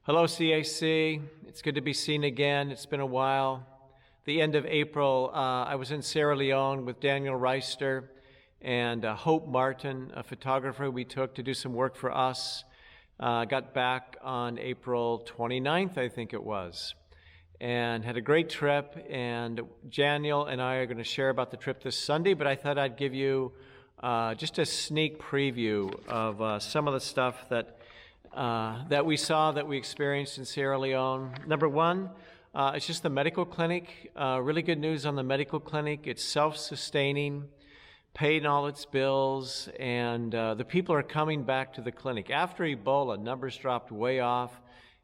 Hello, CAC. It's good to be seen again. It's been a while. The end of April, I was in Sierra Leone with Daniel Reister and Hope Martin, a photographer we took to do some work for us. Got back on April 29th, I think it was, and had a great trip. And Daniel and I are going to share about the trip this Sunday, but I thought I'd give you just a sneak preview of some of the stuff that we saw, that we experienced in Sierra Leone. Number one, it's just the medical clinic. Really good news on the medical clinic. It's self-sustaining, paid all its bills, and the people are coming back to the clinic. After Ebola, numbers dropped way off.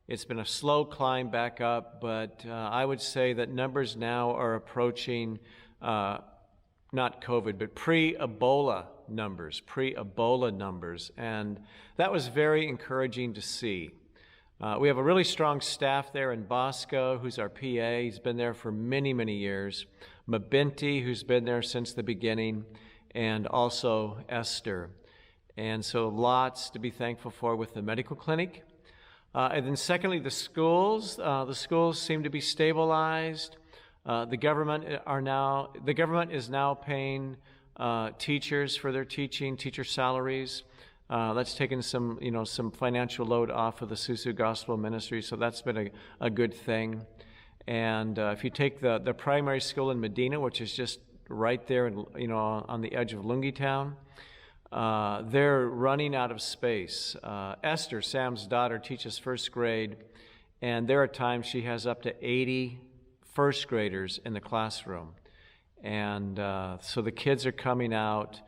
It's been a slow climb back up, but I would say that numbers now are approaching not COVID, but pre-Ebola numbers, and that was very encouraging to see. We have a really strong staff there in Bosco, who's our PA. He's been there for many, many years. Mabinti, who's been there since the beginning, and also Esther. And so lots to be thankful for with the medical clinic. And then secondly, the schools. The schools seem to be stabilized. The government is now paying teachers for their teaching, teacher salaries. That's taken some financial load off of the Susu Gospel Ministry, so that's been a good thing. And if you take the primary school in Medina, which is just right there, on the edge of Lungi Town, they're running out of space. Esther, Sam's daughter, teaches first grade, and there are times she has up to 80 first graders in the classroom. And so the kids are coming out.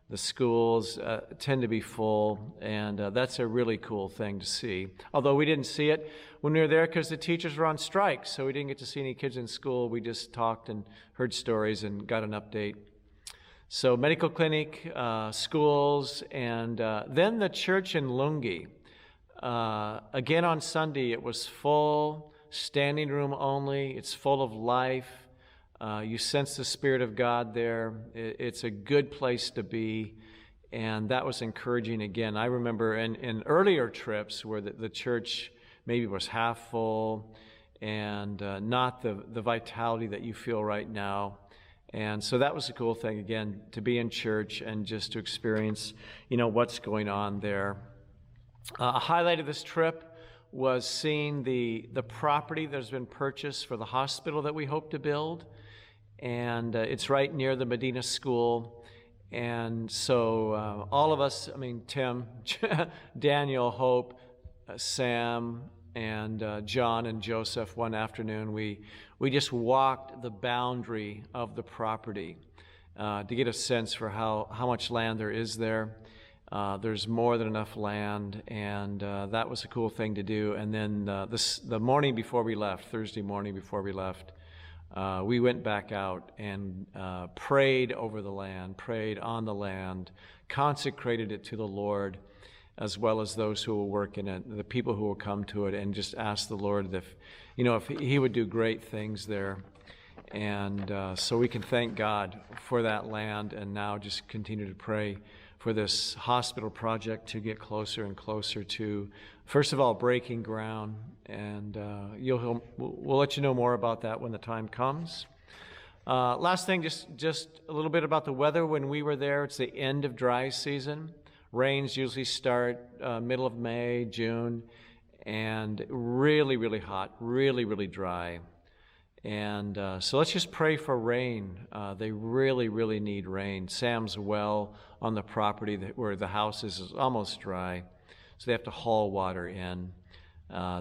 The schools tend to be full, and that's a really cool thing to see. Although we didn't see it when we were there because the teachers were on strike, so we didn't get to see any kids in school. We just talked and heard stories and got an update. So medical clinic, schools, and then the church in Lungi. Again on Sunday, it was full, standing room only. It's full of life. You sense the Spirit of God there. It's a good place to be, and that was encouraging again. I remember in earlier trips where the church maybe was half full and not the vitality that you feel right now. And so that was a cool thing, again, to be in church and just to experience, what's going on there. A highlight of this trip was seeing the property that has been purchased for the hospital that we hope to build. And it's right near the Medina School. And so all of us, Tim, Daniel, Hope, Sam, and John and Joseph, one afternoon, we just walked the boundary of the property to get a sense for how much land there is there. There's more than enough land, and that was a cool thing to do. And then the morning before we left, Thursday morning before we left, we went back out and prayed over the land, prayed on the land, consecrated it to the Lord, as well as those who will work in it, the people who will come to it, and just ask the Lord if He would do great things there. And so we can thank God for that land, and now just continue to pray for this hospital project to get closer and closer to, first of all, breaking ground. And we'll let you know more about that when the time comes. Last thing, just a little bit about the weather. When we were there, it's the end of dry season. Rains usually start middle of May, June, and really, really hot, really, really dry. And so let's just pray for rain. They really, really need rain. Sam's well on the property where the house is almost dry, so they have to haul water in.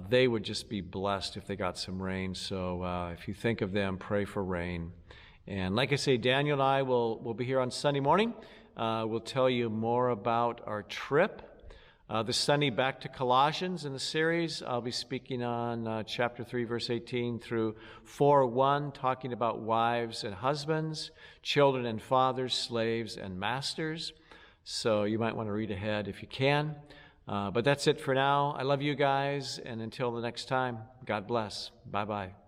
They would just be blessed if they got some rain. So if you think of them, pray for rain. And like I say, Daniel and I will be here on Sunday morning. We'll tell you more about our trip. This Sunday, back to Colossians in the series. I'll be speaking on chapter 3, verse 18 through 4:1, talking about wives and husbands, children and fathers, slaves and masters. So you might want to read ahead if you can. But that's it for now. I love you guys, and until the next time, God bless. Bye-bye.